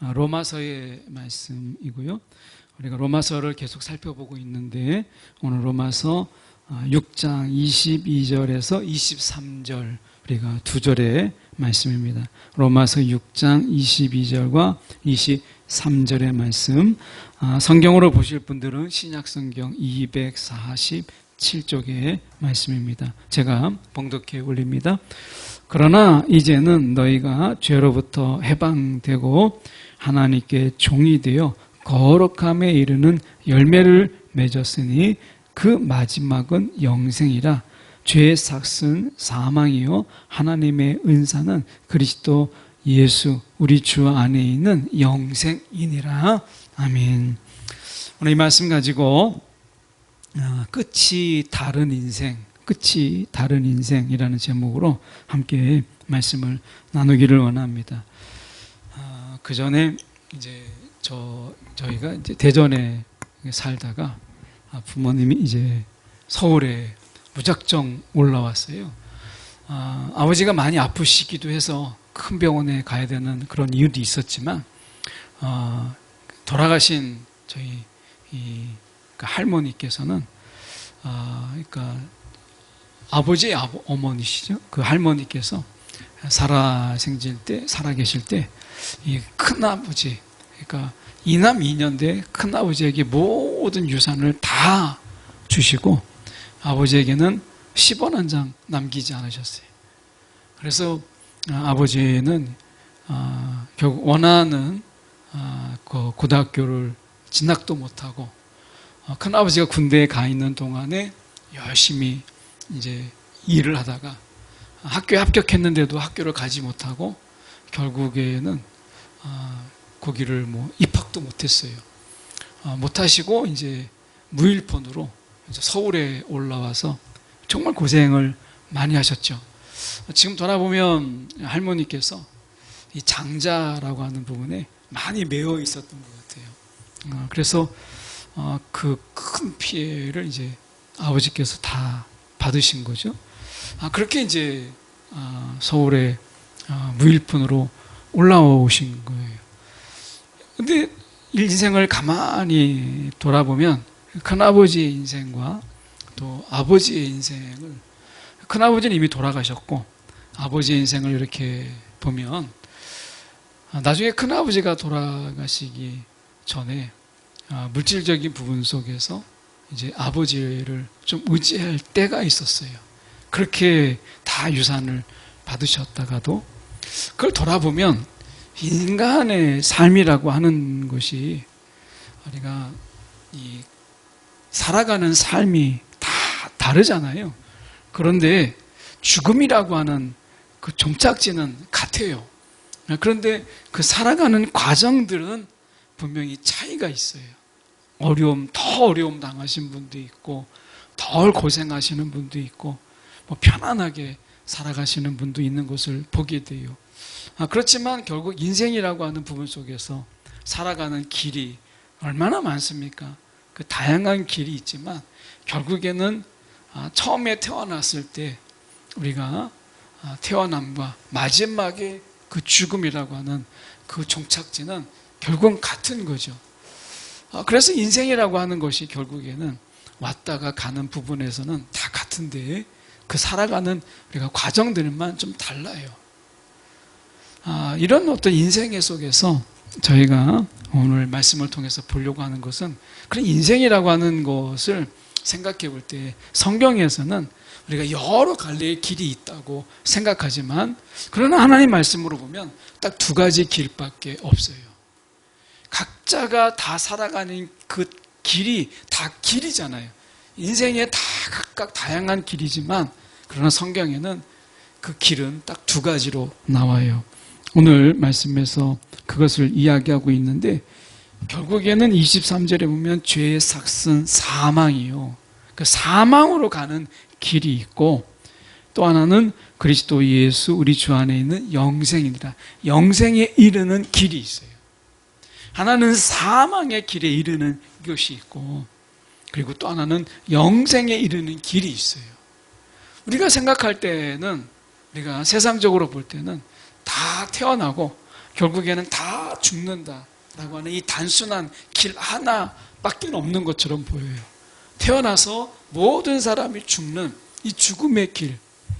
로마서의 말씀이고요. 우리가 로마서를 계속 살펴보고 있는데 오늘 로마서 6장 22절에서 23절 우리가 두 절의 말씀입니다. 로마서 6장 22절과 23절의 말씀, 성경으로 보실 분들은 신약성경 247쪽의 말씀입니다. 제가 봉독해 올립니다. 그러나 이제는 너희가 죄로부터 해방되고 하나님께 종이 되어 거룩함에 이르는 열매를 맺었으니 그 마지막은 영생이라. 죄의 삭은 사망이요 하나님의 은사는 그리스도 예수 우리 주 안에 있는 영생이니라. 아멘. 오늘 이 말씀 가지고 끝이 다른 인생이라는 제목으로 함께 말씀을 나누기를 원합니다. 그 전에 이제 저희가 이제 대전에 살다가 부모님이 이제 서울에 무작정 올라왔어요. 아버지가 많이 아프시기도 해서 큰 병원에 가야 되는 그런 이유도 있었지만 돌아가신 저희 할머니께서는 그러니까 아버지의 어머니시죠. 그 할머니께서 살아계실 때 이 큰아버지, 그러니까 이남 이녀인데 큰아버지에게 모든 유산을 다 주시고 아버지에게는 10원 한 장 남기지 않으셨어요. 그래서 아버지는 결국 원하는 그 고등학교를 진학도 못하고 큰아버지가 군대에 가 있는 동안에 열심히 이제 일을 하다가 학교에 합격했는데도 학교를 가지 못하고 결국에는 거기를 입학도 못했어요. 못하시고 이제 무일푼으로 이제 서울에 올라와서 정말 고생을 많이 하셨죠. 지금 돌아보면 할머니께서 이 장자라고 하는 부분에 많이 매여 있었던 것 같아요. 그래서 그 큰 피해를 이제 아버지께서 다 받으신 거죠. 그렇게 이제 서울에 무일푼으로 올라오신 거예요. 근데 인생을 가만히 돌아보면 큰아버지의 인생과 또 아버지의 인생을, 큰아버지는 이미 돌아가셨고 아버지의 인생을 이렇게 보면 나중에 큰아버지가 돌아가시기 전에 물질적인 부분 속에서 이제 아버지를 좀 의지할 때가 있었어요. 그렇게 다 유산을 받으셨다가도 그걸 돌아보면 인간의 삶이라고 하는 것이 우리가 살아가는 삶이 다 다르잖아요. 그런데 죽음이라고 하는 그 종착지는 같아요. 그런데 그 살아가는 과정들은 분명히 차이가 있어요. 더 어려움 당하신 분도 있고 덜 고생하시는 분도 있고 편안하게 살아가시는 분도 있는 것을 보게 돼요. 그렇지만 결국 인생이라고 하는 부분 속에서 살아가는 길이 얼마나 많습니까? 그 다양한 길이 있지만 결국에는 처음에 태어났을 때 우리가 태어남과 마지막에 그 죽음이라고 하는 그 종착지는 결국은 같은 거죠. 그래서 인생이라고 하는 것이 결국에는 왔다가 가는 부분에서는 다 같은데 그 살아가는 우리가 과정들만 좀 달라요. 이런 어떤 인생의 속에서 저희가 오늘 말씀을 통해서 보려고 하는 것은 그런 인생이라고 하는 것을 생각해 볼 때 성경에서는 우리가 여러 갈래의 길이 있다고 생각하지만 그러나 하나님 말씀으로 보면 딱 두 가지 길밖에 없어요. 각자가 다 살아가는 그 길이 다 길이잖아요. 인생에 다 각각 다양한 길이지만 그러나 성경에는 그 길은 딱 두 가지로 나와요. 오늘 말씀에서 그것을 이야기하고 있는데 결국에는 23절에 보면 죄의 삭은 사망이요. 그 사망으로 가는 길이 있고 또 하나는 그리스도 예수 우리 주 안에 있는 영생이니라. 영생에 이르는 길이 있어요. 하나는 사망의 길에 이르는 것이 있고 그리고 또 하나는 영생에 이르는 길이 있어요. 우리가 생각할 때는 우리가 세상적으로 볼 때는 다 태어나고 결국에는 다 죽는다라고 하는 이 단순한 길 하나밖에 없는 것처럼 보여요. 태어나서 모든 사람이 죽는 이 죽음의 길,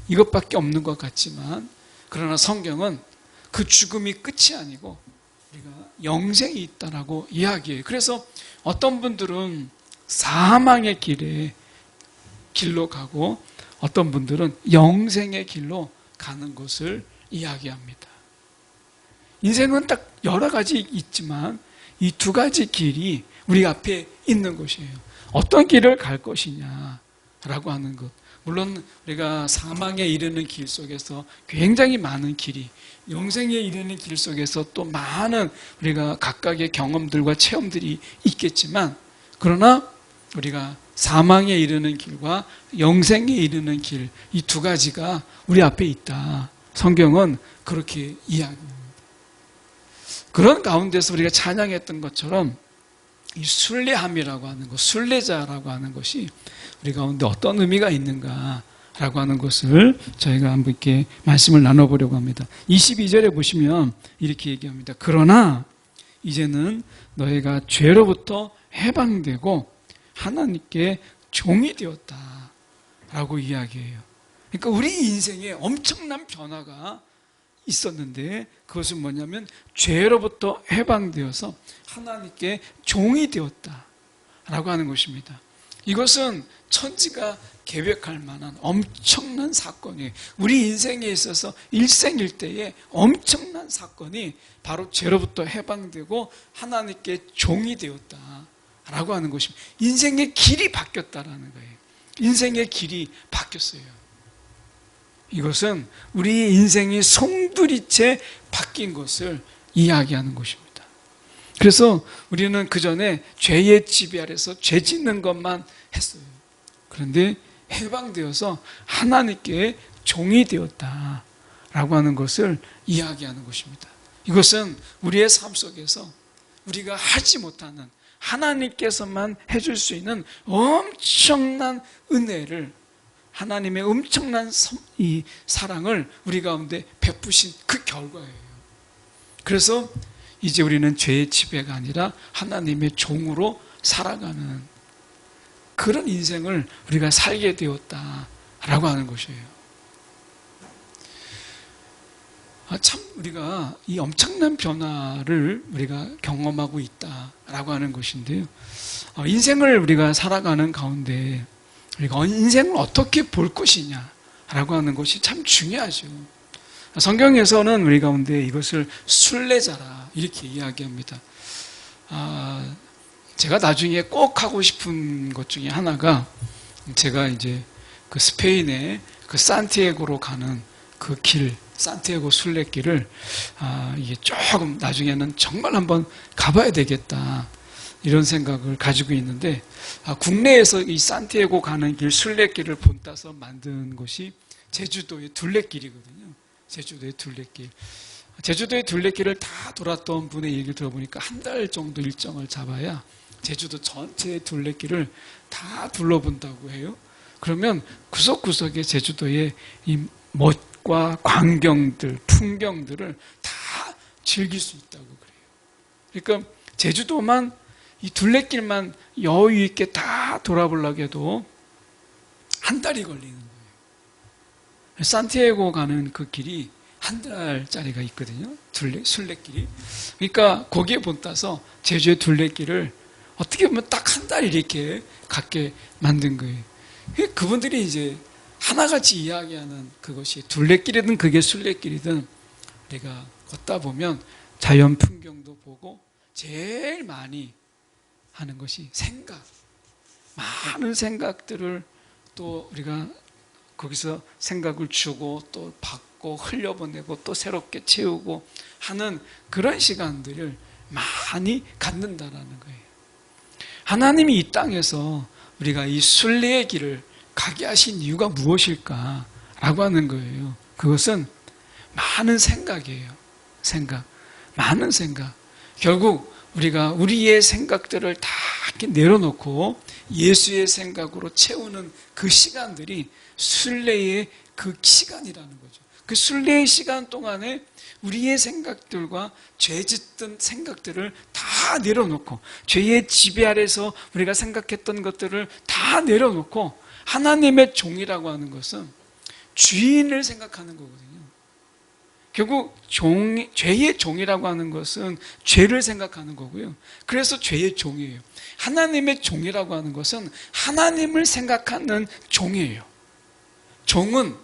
이것밖에 없는 것 같지만, 그러나 성경은 그 죽음이 끝이 아니고 우리가 영생이 있다라고 이야기해요. 그래서 어떤 분들은 사망의 길로 가고 어떤 분들은 영생의 길로 가는 것을 이야기합니다. 인생은 딱 여러 가지 있지만 이 두 가지 길이 우리 앞에 있는 것이에요. 어떤 길을 갈 것이냐라고 하는 것. 물론 우리가 사망에 이르는 길 속에서 굉장히 많은 길이, 영생에 이르는 길 속에서 또 많은 우리가 각각의 경험들과 체험들이 있겠지만, 그러나 우리가 사망에 이르는 길과 영생에 이르는 길, 이 두 가지가 우리 앞에 있다. 성경은 그렇게 이야기합니다. 그런 가운데서 우리가 찬양했던 것처럼 이 순례함이라고 하는 것, 순례자라고 하는 것이 우리 가운데 어떤 의미가 있는가라고 하는 것을 저희가 한번 이렇게 말씀을 나눠보려고 합니다. 22절에 보시면 이렇게 얘기합니다. 그러나 이제는 너희가 죄로부터 해방되고 하나님께 종이 되었다라고 이야기해요. 그러니까 우리 인생에 엄청난 변화가 있었는데, 그것은 뭐냐면 죄로부터 해방되어서 하나님께 종이 되었다라고 하는 것입니다. 이것은 천지가 계획할 만한 엄청난 사건이에요. 우리 인생에 있어서 일생일대의 엄청난 사건이 바로 죄로부터 해방되고 하나님께 종이 되었다라고 하는 것입니다. 인생의 길이 바뀌었다라는 거예요. 인생의 길이 바뀌었어요. 이것은 우리 인생이 송두리째 바뀐 것을 이야기하는 것입니다. 그래서 우리는 그 전에 죄의 지배 아래서 죄 짓는 것만 했어요. 그런데 해방되어서 하나님께 종이 되었다라고 하는 것을 이야기하는 것입니다. 이것은 우리의 삶 속에서 우리가 하지 못하는, 하나님께서만 해줄 수 있는 엄청난 은혜를, 하나님의 엄청난 이 사랑을 우리 가운데 베푸신 그 결과예요. 그래서 이제 우리는 죄의 지배가 아니라 하나님의 종으로 살아가는 그런 인생을 우리가 살게 되었다라고 하는 것이에요. 참 우리가 이 엄청난 변화를 우리가 경험하고 있다라고 하는 것인데요. 인생을 우리가 살아가는 가운데 우리가 인생을 어떻게 볼 것이냐라고 하는 것이 참 중요하죠. 성경에서는 우리 가운데 이것을 순례자라 이렇게 이야기합니다. 제가 나중에 꼭 하고 싶은 것 중에 하나가, 제가 이제 그 스페인의 그 산티아고로 가는 그 길, 산티아고 순례길을 이게 조금 나중에는 정말 한번 가봐야 되겠다, 이런 생각을 가지고 있는데, 국내에서 이 산티아고 가는 길 순례길을 본따서 만든 곳이 제주도의 둘레길이거든요. 제주도의 둘레길. 제주도의 둘레길을 다 돌았던 분의 얘기를 들어보니까 한 달 정도 일정을 잡아야 제주도 전체의 둘레길을 다 둘러본다고 해요. 그러면 구석구석에 제주도의 이 멋과 광경들, 풍경들을 다 즐길 수 있다고 그래요. 그러니까 제주도만 이 둘레길만 여유 있게 다 돌아보려고 해도 한 달이 걸리는 거예요. 산티아고 가는 그 길이 한 달짜리가 있거든요. 순례길이. 그러니까 거기에 본따서 제주의 둘레길을 어떻게 보면 딱 한 달 이렇게 갖게 만든 거예요. 그분들이 이제 하나같이 이야기하는 그것이 둘레길이든 그게 순례길이든 우리가 걷다 보면 자연 풍경도 보고 제일 많이 하는 것이 생각. 많은 생각들을 또 우리가 거기서 생각을 주고 또 받고 흘려보내고 또 새롭게 채우고 하는 그런 시간들을 많이 갖는다라는 거예요. 하나님이 이 땅에서 우리가 이 순례의 길을 가게 하신 이유가 무엇일까라고 하는 거예요. 그것은 많은 생각이에요. 생각. 많은 생각. 결국 우리가 우리의 생각들을 다 이렇게 내려놓고 예수의 생각으로 채우는 그 시간들이 순례의 그 시간이라는 거죠. 그 순례의 시간 동안에 우리의 생각들과 죄 짓던 생각들을 다 내려놓고, 죄의 지배 아래서 우리가 생각했던 것들을 다 내려놓고, 하나님의 종이라고 하는 것은 주인을 생각하는 거거든요. 결국 죄의 종이라고 하는 것은 죄를 생각하는 거고요. 그래서 죄의 종이에요. 하나님의 종이라고 하는 것은 하나님을 생각하는 종이에요. 종은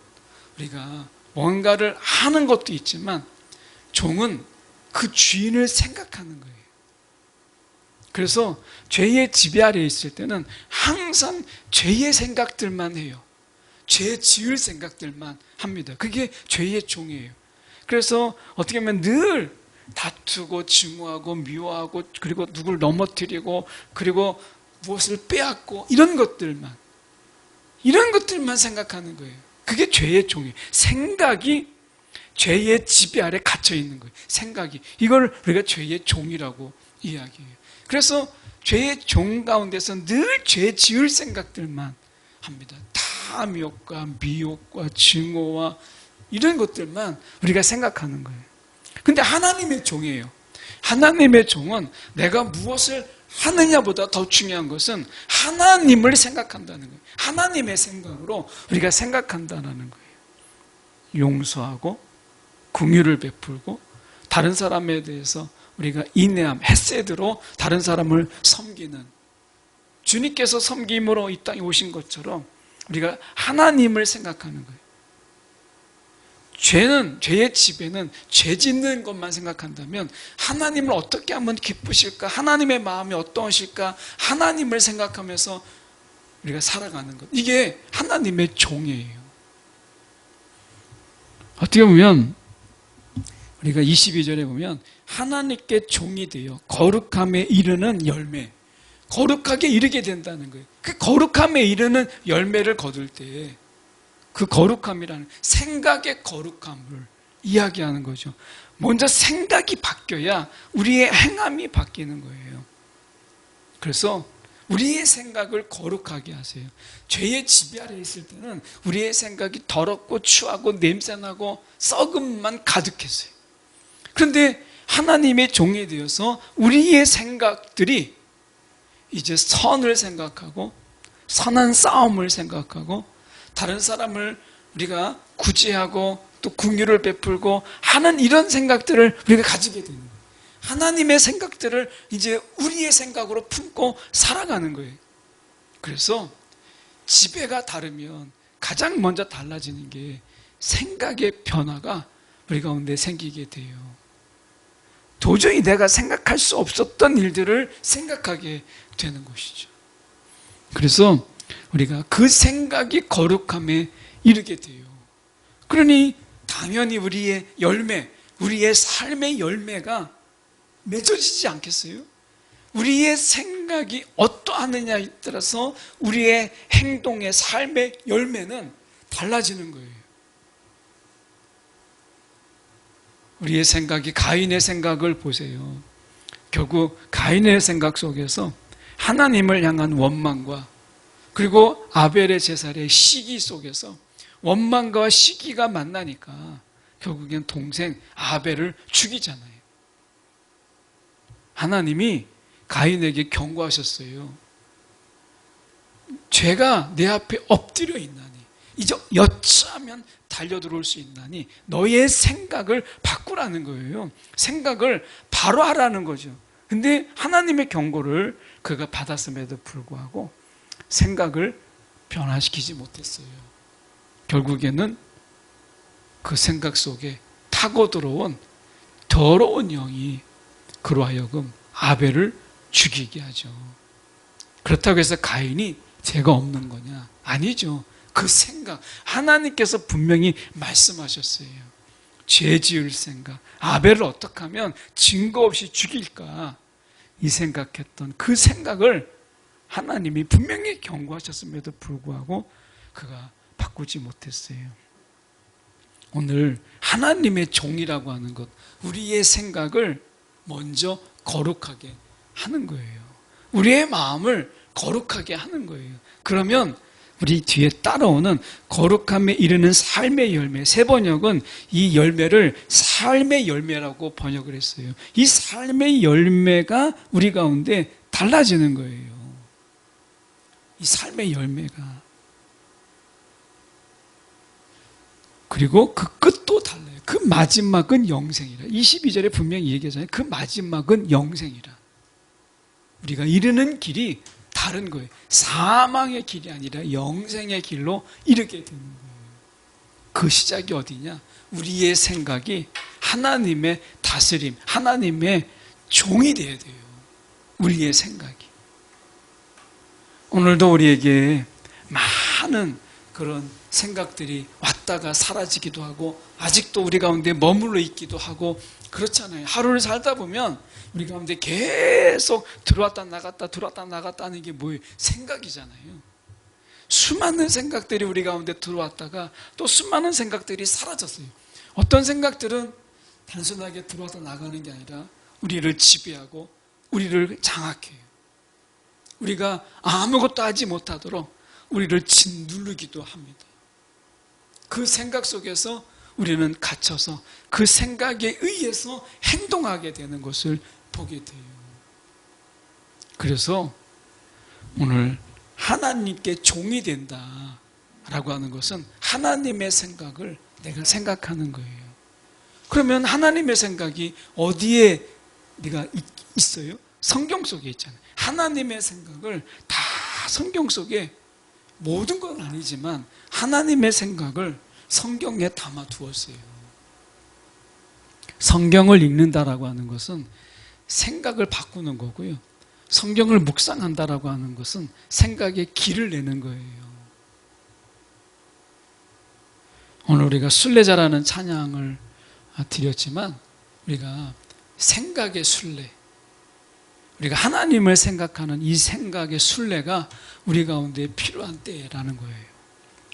우리가 뭔가를 하는 것도 있지만 종은 그 주인을 생각하는 거예요. 그래서 죄의 지배 아래에 있을 때는 항상 죄의 생각들만 해요. 죄 지을 생각들만 합니다. 그게 죄의 종이에요. 그래서 어떻게 보면 늘 다투고 증오하고 미워하고, 그리고 누굴 넘어뜨리고, 그리고 무엇을 빼앗고, 이런 것들만 생각하는 거예요. 그게 죄의 종이에요. 생각이 죄의 지배 아래 갇혀 있는 거예요. 생각이. 이걸 우리가 죄의 종이라고 이야기해요. 그래서 죄의 종 가운데서 늘 죄 지을 생각들만 합니다. 탐욕과 미혹과 증오와 이런 것들만 우리가 생각하는 거예요. 근데 하나님의 종이에요. 하나님의 종은 내가 무엇을 하느냐보다 더 중요한 것은 하나님을 생각한다는 거예요. 하나님의 생각으로 우리가 생각한다는 거예요. 용서하고 긍휼을 베풀고 다른 사람에 대해서 우리가 인내함, 헤세드로 다른 사람을 섬기는, 주님께서 섬김으로 이 땅에 오신 것처럼 우리가 하나님을 생각하는 거예요. 죄의 지배는 죄 짓는 것만 생각한다면 하나님을 어떻게 하면 기쁘실까? 하나님의 마음이 어떠하실까? 하나님을 생각하면서 우리가 살아가는 것. 이게 하나님의 종이에요. 어떻게 보면 우리가 22절에 보면 하나님께 종이 되어 거룩함에 이르는 열매, 거룩하게 이르게 된다는 거예요. 그 거룩함에 이르는 열매를 거둘 때 그 거룩함이라는 생각의 거룩함을 이야기하는 거죠. 먼저 생각이 바뀌어야 우리의 행함이 바뀌는 거예요. 그래서 우리의 생각을 거룩하게 하세요. 죄의 지배 아래에 있을 때는 우리의 생각이 더럽고 추하고 냄새나고 썩음만 가득했어요. 그런데 하나님의 종이 되어서 우리의 생각들이 이제 선을 생각하고 선한 싸움을 생각하고 다른 사람을 우리가 구제하고 또 긍휼을 베풀고 하는 이런 생각들을 우리가 가지게 되는 거예요. 하나님의 생각들을 이제 우리의 생각으로 품고 살아가는 거예요. 그래서 지배가 다르면 가장 먼저 달라지는 게 생각의 변화가 우리 가운데 생기게 돼요. 도저히 내가 생각할 수 없었던 일들을 생각하게 되는 것이죠. 그래서 우리가 그 생각이 거룩함에 이르게 돼요. 그러니 당연히 우리의 열매, 우리의 삶의 열매가 맺어지지 않겠어요? 우리의 생각이 어떠하느냐에 따라서 우리의 행동의 삶의 열매는 달라지는 거예요. 우리의 생각이 가인의 생각을 보세요. 결국 가인의 생각 속에서 하나님을 향한 원망과 그리고 아벨의 제사의 시기 속에서 원망과 시기가 만나니까 결국엔 동생 아벨을 죽이잖아요. 하나님이 가인에게 경고하셨어요. 죄가 내 앞에 엎드려 있나니 이제 여차하면 달려들어올 수 있나니 너의 생각을 바꾸라는 거예요. 생각을 바로 하라는 거죠. 근데 하나님의 경고를 그가 받았음에도 불구하고 생각을 변화시키지 못했어요. 결국에는 그 생각 속에 타고 들어온 더러운 영이 그로 하여금 아벨을 죽이게 하죠. 그렇다고 해서 가인이 죄가 없는 거냐? 아니죠. 그 생각, 하나님께서 분명히 말씀하셨어요. 죄 지을 생각, 아벨을 어떻게 하면 증거 없이 죽일까? 이 생각했던 그 생각을 하나님이 분명히 경고하셨음에도 불구하고 그가 바꾸지 못했어요. 오늘 하나님의 종이라고 하는 것, 우리의 생각을 먼저 거룩하게 하는 거예요. 우리의 마음을 거룩하게 하는 거예요. 그러면 우리 뒤에 따라오는 거룩함에 이르는 삶의 열매, 세번역은 이 열매를 삶의 열매라고 번역을 했어요. 이 삶의 열매가 우리 가운데 달라지는 거예요. 이 삶의 열매가. 그리고 그 끝도 달라요. 그 마지막은 영생이라. 22절에 분명히 얘기하잖아요. 그 마지막은 영생이라. 우리가 이르는 길이 다른 거예요. 사망의 길이 아니라 영생의 길로 이르게 되는 거예요. 그 시작이 어디냐? 우리의 생각이 하나님의 다스림, 하나님의 종이 되어야 돼요. 우리의 생각이. 오늘도 우리에게 많은 그런 생각들이 왔다가 사라지기도 하고 아직도 우리 가운데 머물러 있기도 하고 그렇잖아요. 하루를 살다 보면 우리 가운데 계속 들어왔다 나갔다 하는 게 뭐예요? 생각이잖아요. 수많은 생각들이 우리 가운데 들어왔다가 또 수많은 생각들이 사라졌어요. 어떤 생각들은 단순하게 들어왔다 나가는 게 아니라 우리를 지배하고 우리를 장악해요. 우리가 아무것도 하지 못하도록 우리를 짓누르기도 합니다. 그 생각 속에서 우리는 갇혀서 그 생각에 의해서 행동하게 되는 것을 보게 돼요. 그래서 오늘 하나님께 종이 된다라고 하는 것은 하나님의 생각을 내가 생각하는 거예요. 그러면 하나님의 생각이 어디에 내가 있어요? 성경 속에 있잖아요. 하나님의 생각을 다 성경 속에 모든 건 아니지만 하나님의 생각을 성경에 담아 두었어요. 성경을 읽는다라고 하는 것은 생각을 바꾸는 거고요. 성경을 묵상한다라고 하는 것은 생각에 길을 내는 거예요. 오늘 우리가 순례자라는 찬양을 드렸지만 우리가 생각의 순례, 우리가 하나님을 생각하는 이 생각의 순례가 우리 가운데 필요한 때라는 거예요.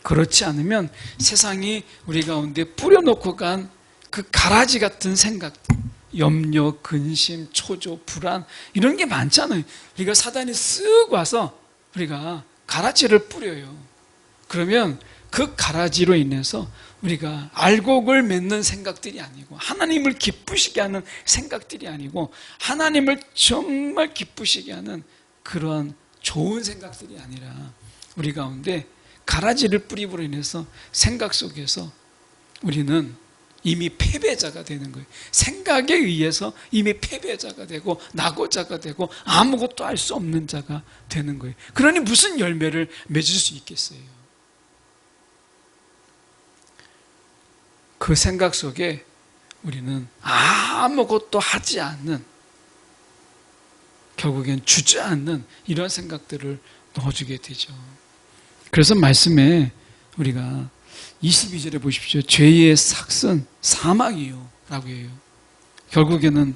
그렇지 않으면 세상이 우리 가운데 뿌려놓고 간 그 가라지 같은 생각들, 염려, 근심, 초조, 불안 이런 게 많잖아요. 우리가 사단이 쓱 와서 우리가 가라지를 뿌려요. 그러면 그 가라지로 인해서 우리가 알곡을 맺는 생각들이 아니고 하나님을 기쁘시게 하는 생각들이 아니고 하나님을 정말 기쁘시게 하는 그런 좋은 생각들이 아니라 우리 가운데 가라지를 뿌림으로 인해서 생각 속에서 우리는 이미 패배자가 되는 거예요. 생각에 의해서 이미 패배자가 되고 낙오자가 되고 아무것도 할 수 없는 자가 되는 거예요. 그러니 무슨 열매를 맺을 수 있겠어요? 그 생각 속에 우리는 아무것도 하지 않는, 결국엔 주저앉는 이런 생각들을 넣어주게 되죠. 그래서 말씀에 우리가 22절에 보십시오. 죄의 삭은 사망이요 라고 해요. 결국에는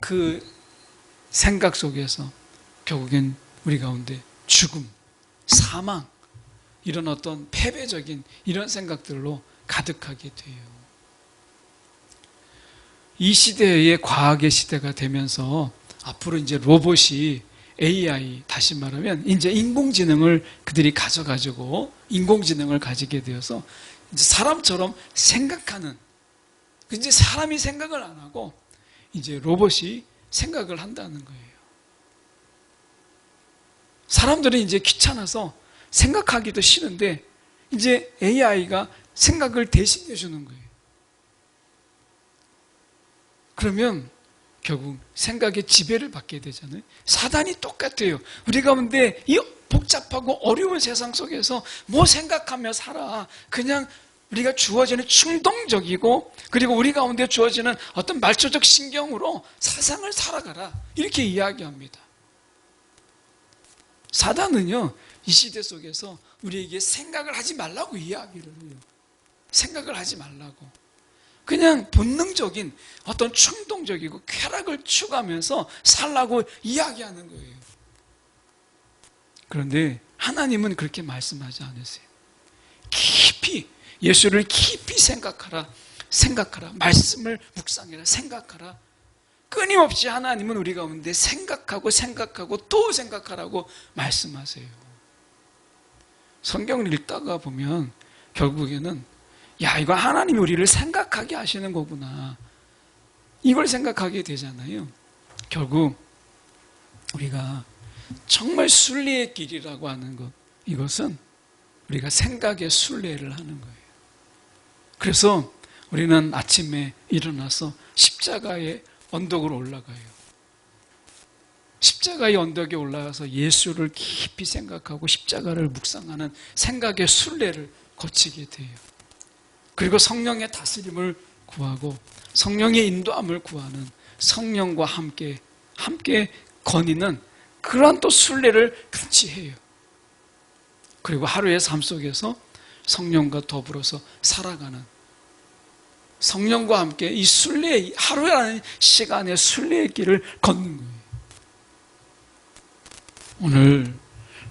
그 생각 속에서 결국엔 우리 가운데 죽음, 사망, 이런 어떤 패배적인 이런 생각들로 가득하게 돼요. 이 시대의 과학의 시대가 되면서 앞으로 이제 로봇이 AI, 다시 말하면 이제 인공지능을 그들이 가져가지고 인공지능을 가지게 되어서 이제 사람처럼 생각하는, 이제 사람이 생각을 안 하고 이제 로봇이 생각을 한다는 거예요. 사람들은 이제 귀찮아서 생각하기도 싫은데 이제 AI가 생각을 대신해 주는 거예요. 그러면 결국 생각의 지배를 받게 되잖아요. 사단이 똑같아요. 우리 가운데 이 복잡하고 어려운 세상 속에서 뭐 생각하며 살아. 그냥 우리가 주어지는 충동적이고 그리고 우리 가운데 주어지는 어떤 말초적 신경으로 사상을 살아가라. 이렇게 이야기합니다. 사단은요, 이 시대 속에서 우리에게 생각을 하지 말라고 이야기를 해요. 생각을 하지 말라고. 그냥 본능적인 어떤 충동적이고 쾌락을 추구하면서 살라고 이야기하는 거예요. 그런데 하나님은 그렇게 말씀하지 않으세요. 깊이, 예수를 깊이 생각하라. 생각하라. 말씀을 묵상해라. 생각하라. 끊임없이 하나님은 우리 가운데 생각하고 또 생각하라고 말씀하세요. 성경을 읽다가 보면 결국에는 야, 이거 하나님이 우리를 생각하게 하시는 거구나. 이걸 생각하게 되잖아요. 결국 우리가 정말 순례의 길이라고 하는 것, 이것은 우리가 생각의 순례를 하는 거예요. 그래서 우리는 아침에 일어나서 십자가의 언덕으로 올라가요. 십자가의 언덕에 올라가서 예수를 깊이 생각하고 십자가를 묵상하는 생각의 순례를 거치게 돼요. 그리고 성령의 다스림을 구하고 성령의 인도함을 구하는, 성령과 함께 거니는 그러한 또 순례를 같이 해요. 그리고 하루의 삶 속에서 성령과 더불어서 살아가는, 성령과 함께 이 순례, 하루라는 시간의 순례의 길을 걷는 거예요. 오늘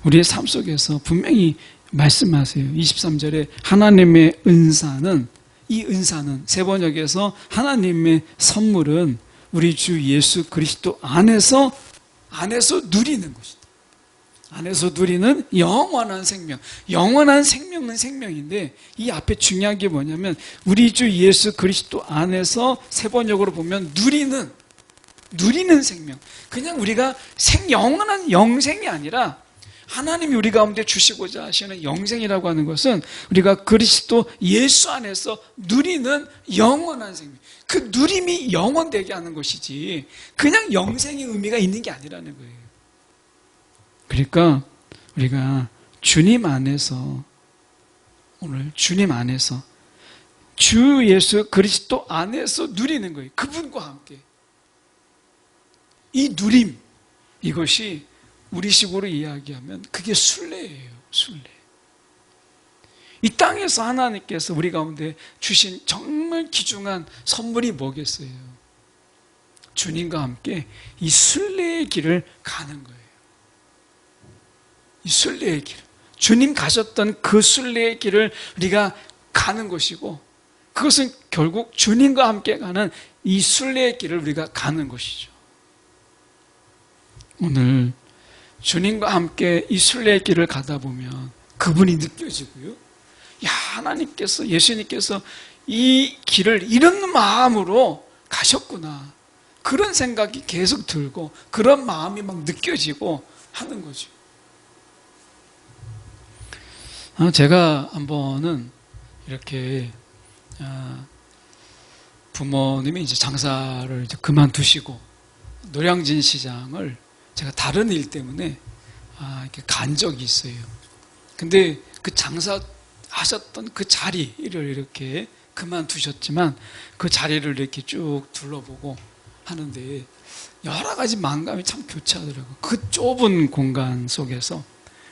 우리의 삶 속에서 분명히 말씀하세요. 23절에 하나님의 은사는, 이 은사는 세번역에서 하나님의 선물은 우리 주 예수 그리스도 안에서 누리는 것이다. 안에서 누리는 영원한 생명. 영원한 생명은 생명인데 이 앞에 중요한 게 뭐냐면 우리 주 예수 그리스도 안에서 세번역으로 보면 누리는 생명. 그냥 우리가 영원한 영생이 아니라 하나님이 우리 가운데 주시고자 하시는 영생이라고 하는 것은 우리가 그리스도 예수 안에서 누리는 영원한 생명. 그 누림이 영원되게 하는 것이지 그냥 영생의 의미가 있는 게 아니라는 거예요. 그러니까 우리가 주님 안에서, 오늘 주님 안에서 주 예수 그리스도 안에서 누리는 거예요. 그분과 함께. 이 누림, 이것이 우리식으로 이야기하면 그게 순례예요. 순례. 이 땅에서 하나님께서 우리 가운데 주신 정말 귀중한 선물이 뭐겠어요? 주님과 함께 이 순례의 길을 가는 거예요. 이 순례의 길, 주님 가셨던 그 순례의 길을 우리가 가는 것이고, 그것은 결국 주님과 함께 가는 이 순례의 길을 우리가 가는 것이죠. 오늘 주님과 함께 이 순례의 길을 가다 보면 그분이 느껴지고요. 야, 하나님께서, 예수님께서 이 길을 이런 마음으로 가셨구나. 그런 생각이 계속 들고 그런 마음이 막 느껴지고 하는 거죠. 제가 한 번은 이렇게 부모님이 이제 장사를 이제 그만두시고 노량진 시장을 제가 다른 일 때문에 이렇게 간 적이 있어요. 근데 그 장사하셨던 그 자리를 이렇게 그만두셨지만 그 자리를 이렇게 쭉 둘러보고 하는데 여러 가지 만감이 참 교차하더라고요. 그 좁은 공간 속에서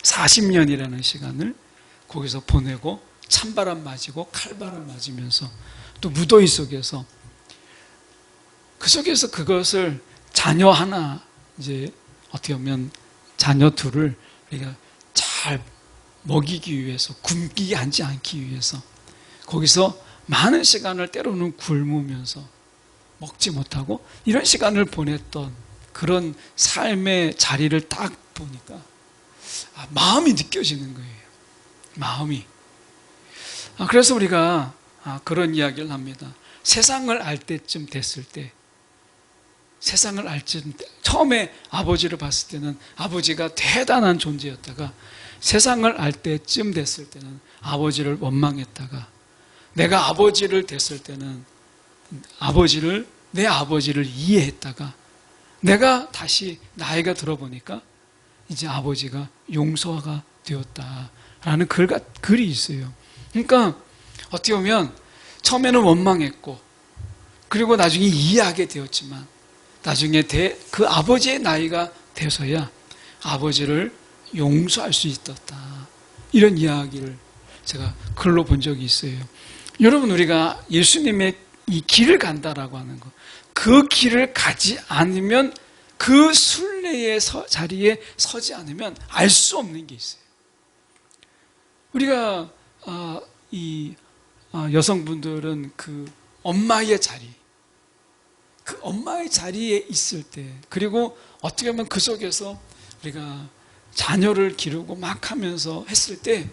40년이라는 시간을 거기서 보내고 찬바람 맞이고 칼바람 맞으면서 또 무더위 속에서 그 속에서 그것을 자녀 하나, 이제 어떻게 보면 자녀 둘을 우리가 잘 먹이기 위해서, 굶기게 하지 않기 위해서 거기서 많은 시간을 때로는 굶으면서 먹지 못하고 이런 시간을 보냈던 그런 삶의 자리를 딱 보니까 마음이 느껴지는 거예요. 마음이. 그래서 우리가 그런 이야기를 합니다. 세상을 알 때쯤 됐을 때, 세상을 알 때, 처음에 아버지를 봤을 때는 아버지가 대단한 존재였다가 세상을 알 때쯤 됐을 때는 아버지를 원망했다가 내가 아버지를 됐을 때는 내 아버지를 이해했다가 내가 다시 나이가 들어보니까 이제 아버지가 용서가 되었다라는 글이 있어요. 그러니까 어떻게 보면 처음에는 원망했고 그리고 나중에 이해하게 되었지만 나중에 그 아버지의 나이가 돼서야 아버지를 용서할 수 있었다. 이런 이야기를 제가 글로 본 적이 있어요. 여러분, 우리가 예수님의 이 길을 간다라고 하는 것, 그 길을 가지 않으면, 그 순례의 자리에 서지 않으면 알 수 없는 게 있어요. 우리가 여성분들은 그 엄마의 자리, 그 엄마의 자리에 있을 때, 그리고 어떻게 보면 그 속에서 우리가 자녀를 기르고 막 하면서 했을 때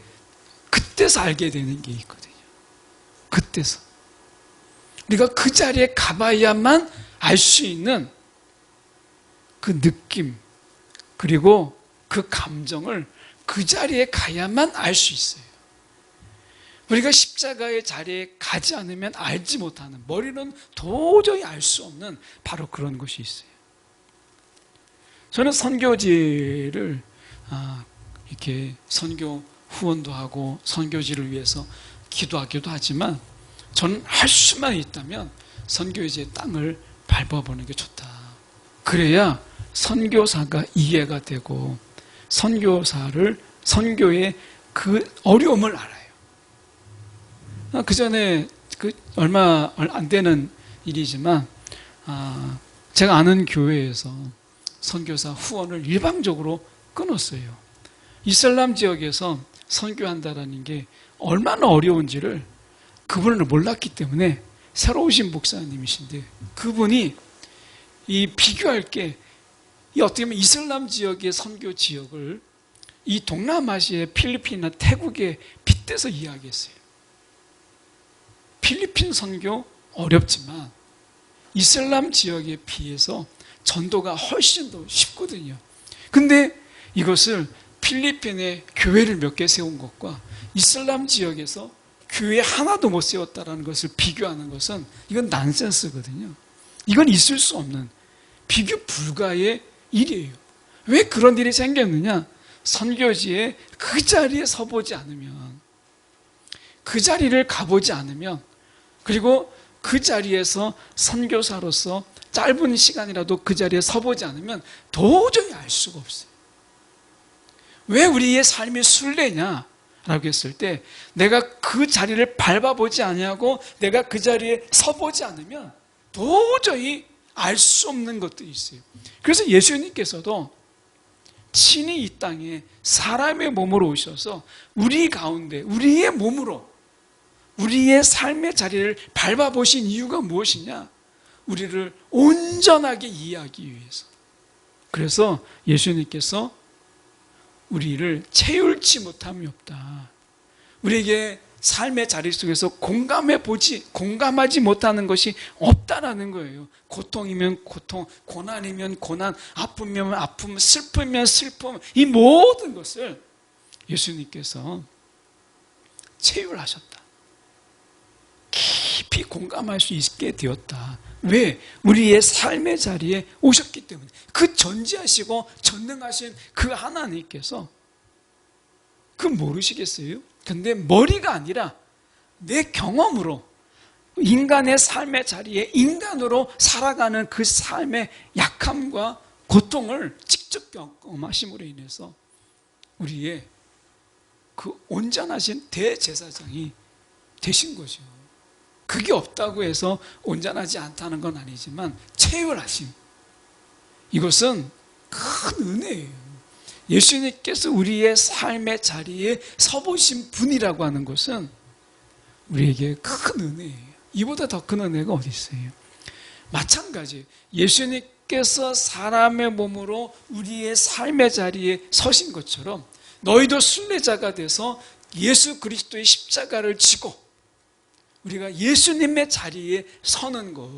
그때서 알게 되는 게 있거든요. 그때서 우리가 그 자리에 가봐야만 알 수 있는 그 느낌, 그리고 그 감정을 그 자리에 가야만 알 수 있어요. 우리가 십자가의 자리에 가지 않으면 알지 못하는, 머리는 도저히 알 수 없는 바로 그런 것이 있어요. 저는 선교지를 이렇게 선교 후원도 하고 선교지를 위해서 기도하기도 하지만, 저는 할 수만 있다면 선교지의 땅을 밟아보는 게 좋다. 그래야 선교사가 이해가 되고 선교의 그 어려움을 알아요. 그 전에 얼마 안 되는 일이지만, 제가 아는 교회에서 선교사 후원을 일방적으로 끊었어요. 이슬람 지역에서 선교한다라는 게 얼마나 어려운지를 그분을 몰랐기 때문에, 새로 오신 목사님이신데 그분이 이 비교할 게, 어떻게 보면 이슬람 지역의 선교 지역을 이 동남아시아의 필리핀이나 태국에 빗대서 이야기했어요. 필리핀 선교 어렵지만 이슬람 지역에 비해서 전도가 훨씬 더 쉽거든요. 근데 이것을 필리핀에 교회를 몇 개 세운 것과 이슬람 지역에서 교회 하나도 못 세웠다는 것을 비교하는 것은, 이건 난센스거든요. 이건 있을 수 없는, 비교 불가의 일이에요. 왜 그런 일이 생겼느냐? 선교지에 그 자리에 서보지 않으면, 그 자리를 가보지 않으면, 그리고 그 자리에서 선교사로서 짧은 시간이라도 그 자리에 서보지 않으면 도저히 알 수가 없어요. 왜 우리의 삶이 순례냐? 라고 했을 때, 내가 그 자리를 밟아보지 아니하고 내가 그 자리에 서보지 않으면 도저히 알 수 없는 것들이 있어요. 그래서 예수님께서도 친히 이 땅에 사람의 몸으로 오셔서 우리 가운데, 우리의 몸으로 우리의 삶의 자리를 밟아보신 이유가 무엇이냐? 우리를 온전하게 이해하기 위해서. 그래서 예수님께서 우리를 채울지 못함이 없다. 우리에게 삶의 자리 속에서 공감하지 못하는 것이 없다라는 거예요. 고통이면 고통, 고난이면 고난, 아프면 아픔, 슬프면 슬픔, 이 모든 것을 예수님께서 채울하셨다. 깊이 공감할 수 있게 되었다. 왜? 우리의 삶의 자리에 오셨기 때문에. 그 전지하시고 전능하신 그 하나님께서 그 모르시겠어요? 근데 머리가 아니라 내 경험으로, 인간의 삶의 자리에 인간으로 살아가는 그 삶의 약함과 고통을 직접 경험하심으로 인해서 우리의 그 온전하신 대제사장이 되신 거죠. 그게 없다고 해서 온전하지 않다는 건 아니지만 채울하심, 이것은 큰 은혜예요. 예수님께서 우리의 삶의 자리에 서보신 분이라고 하는 것은 우리에게 큰 은혜예요. 이보다 더 큰 은혜가 어디 있어요? 마찬가지, 예수님께서 사람의 몸으로 우리의 삶의 자리에 서신 것처럼 너희도 순례자가 돼서 예수 그리스도의 십자가를 지고 우리가 예수님의 자리에 서는 것,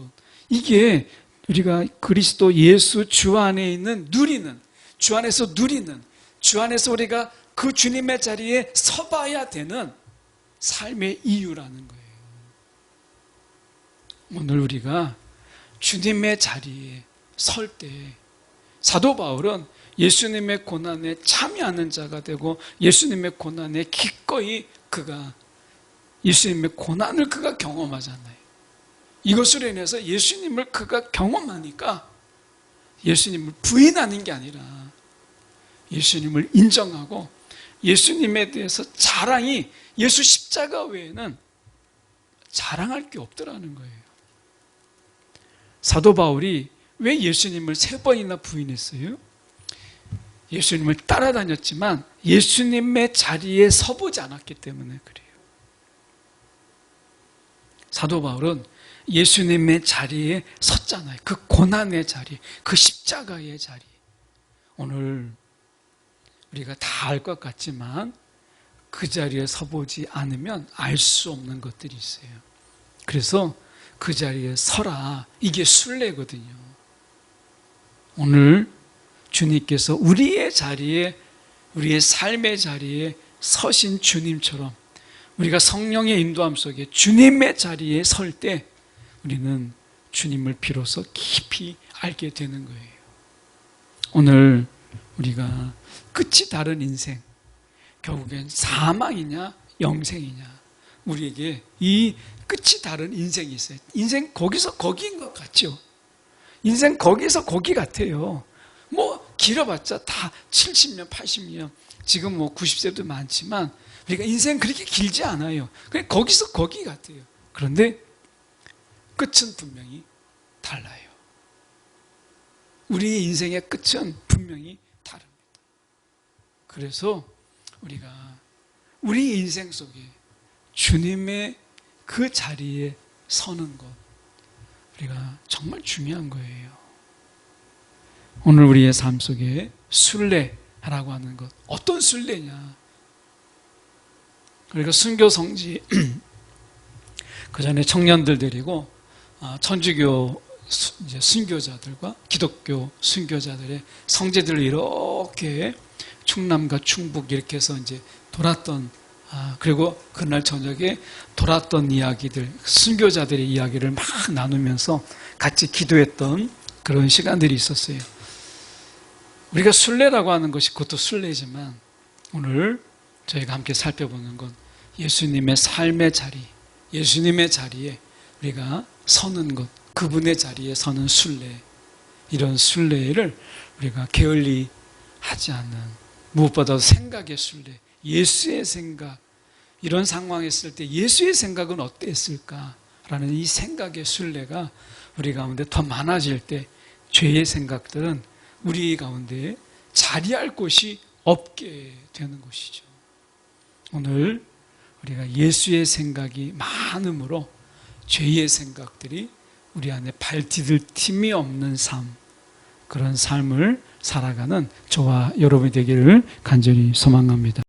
이게 우리가 그리스도 예수 주 안에 있는 누리는, 주 안에서 누리는, 주 안에서 우리가 그 주님의 자리에 서봐야 되는 삶의 이유라는 거예요. 오늘 우리가 주님의 자리에 설 때 사도 바울은 예수님의 고난에 참여하는 자가 되고 예수님의 고난에 기꺼이 예수님의 고난을 그가 경험하잖아요. 이것으로 인해서 예수님을 그가 경험하니까 예수님을 부인하는 게 아니라 예수님을 인정하고 예수님에 대해서 자랑이, 예수 십자가 외에는 자랑할 게 없더라는 거예요. 사도 바울이 왜 예수님을 3번이나 부인했어요? 예수님을 따라다녔지만 예수님의 자리에 서보지 않았기 때문에 그래요. 사도 바울은 예수님의 자리에 섰잖아요. 그 고난의 자리, 그 십자가의 자리. 오늘 우리가 다 알 것 같지만 그 자리에 서보지 않으면 알 수 없는 것들이 있어요. 그래서 그 자리에 서라. 이게 순례거든요. 오늘 주님께서 우리의 자리에, 우리의 삶의 자리에 서신 주님처럼 우리가 성령의 인도함 속에 주님의 자리에 설 때 우리는 주님을 비로소 깊이 알게 되는 거예요. 오늘 우리가 끝이 다른 인생, 결국엔 사망이냐 영생이냐, 우리에게 이 끝이 다른 인생이 있어요. 인생 거기서 거기인 것 같죠? 인생 거기서 거기 같아요. 뭐 길어봤자 다 70년 80년, 지금 뭐 90세도 많지만 우리가 인생 그렇게 길지 않아요. 그냥 거기서 거기 같아요. 그런데 끝은 분명히 달라요. 우리의 인생의 끝은 분명히 다릅니다. 그래서 우리가 우리 인생 속에 주님의 그 자리에 서는 것, 우리가 정말 중요한 거예요. 오늘 우리의 삶 속에 순례라고 하는 것, 어떤 순례냐? 그러니까 순교 성지 그 전에 청년들 데리고 천주교 이제 순교자들과 기독교 순교자들의 성지들을 이렇게 충남과 충북 이렇게 해서 이제 돌았던, 그리고 그날 저녁에 돌았던 이야기들, 순교자들의 이야기를 막 나누면서 같이 기도했던 그런 시간들이 있었어요. 우리가 순례라고 하는 것이 그것도 순례지만 오늘 저희가 함께 살펴보는 건 예수님의 삶의 자리, 예수님의 자리에 우리가 서는 것, 그분의 자리에 서는 순례, 이런 순례를 우리가 게을리 하지 않는, 무엇보다도 생각의 순례, 예수의 생각, 이런 상황에 있을 때 예수의 생각은 어땠을까라는 이 생각의 순례가 우리 가운데 더 많아질 때 죄의 생각들은 우리 가운데 자리할 곳이 없게 되는 것이죠. 오늘 우리가 예수의 생각이 많음으로 죄의 생각들이 우리 안에 발디딜 틈이 없는 삶, 그런 삶을 살아가는 저와 여러분이 되기를 간절히 소망합니다.